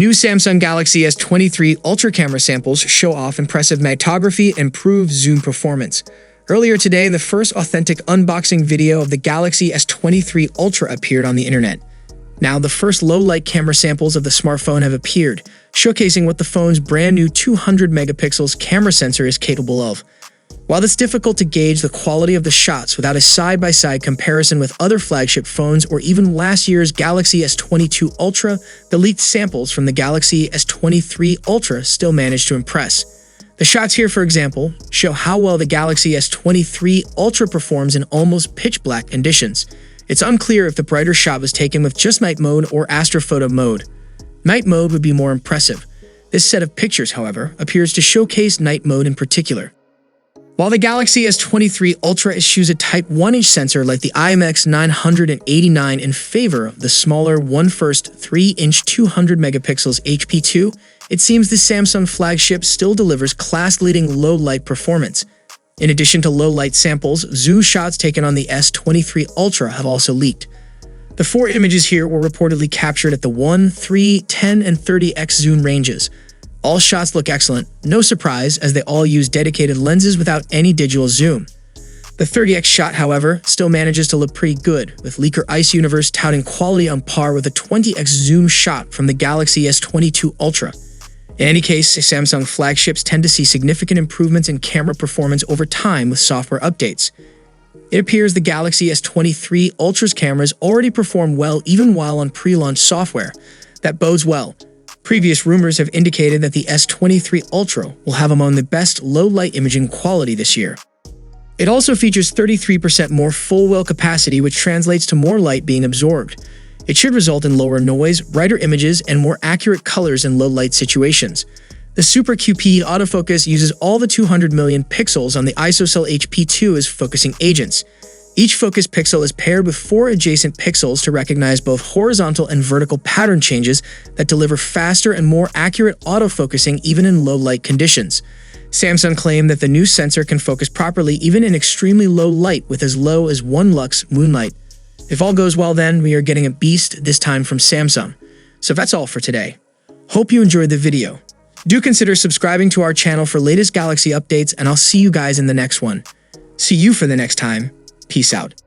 New Samsung Galaxy S23 Ultra camera samples show off impressive nightography and improved zoom performance. Earlier today, the first authentic unboxing video of the Galaxy S23 Ultra appeared on the internet. Now, the first low-light camera samples of the smartphone have appeared, showcasing what the phone's brand new 200 megapixels camera sensor is capable of. While it's difficult to gauge the quality of the shots without a side-by-side comparison with other flagship phones or even last year's Galaxy S22 Ultra, the leaked samples from the Galaxy S23 Ultra still managed to impress. The shots here, for example, show how well the Galaxy S23 Ultra performs in almost pitch-black conditions. It's unclear if the brighter shot was taken with just night mode or astrophoto mode. Night mode would be more impressive. This set of pictures, however, appears to showcase night mode in particular. While the Galaxy S23 Ultra eschews a Type 1-inch sensor like the IMX989 in favor of the smaller 3-inch 200 megapixels HP2, it seems the Samsung flagship still delivers class-leading low-light performance. In addition to low-light samples, zoom shots taken on the S23 Ultra have also leaked. The 4 images here were reportedly captured at the 1, 3, 10, and 30x zoom ranges. All shots look excellent, no surprise, as they all use dedicated lenses without any digital zoom. The 30x shot, however, still manages to look pretty good, with leaker Ice Universe touting quality on par with a 20x zoom shot from the Galaxy S22 Ultra. In any case, Samsung flagships tend to see significant improvements in camera performance over time with software updates. It appears the Galaxy S23 Ultra's cameras already perform well even while on pre-launch software. That bodes well. Previous rumors have indicated that the S23 Ultra will have among the best low-light imaging quality this year. It also features 33% more full-well capacity, which translates to more light being absorbed. It should result in lower noise, brighter images, and more accurate colors in low-light situations. The Super QP autofocus uses all the 200 million pixels on the ISOCELL HP2 as focusing agents. Each focus pixel is paired with 4 adjacent pixels to recognize both horizontal and vertical pattern changes that deliver faster and more accurate autofocusing even in low-light conditions. Samsung claimed that the new sensor can focus properly even in extremely low light with as low as 1 lux moonlight. If all goes well then, we are getting a beast, this time from Samsung. So that's all for today. Hope you enjoyed the video. Do consider subscribing to our channel for latest Galaxy updates, and I'll see you guys in the next one. See you for the next time. Peace out.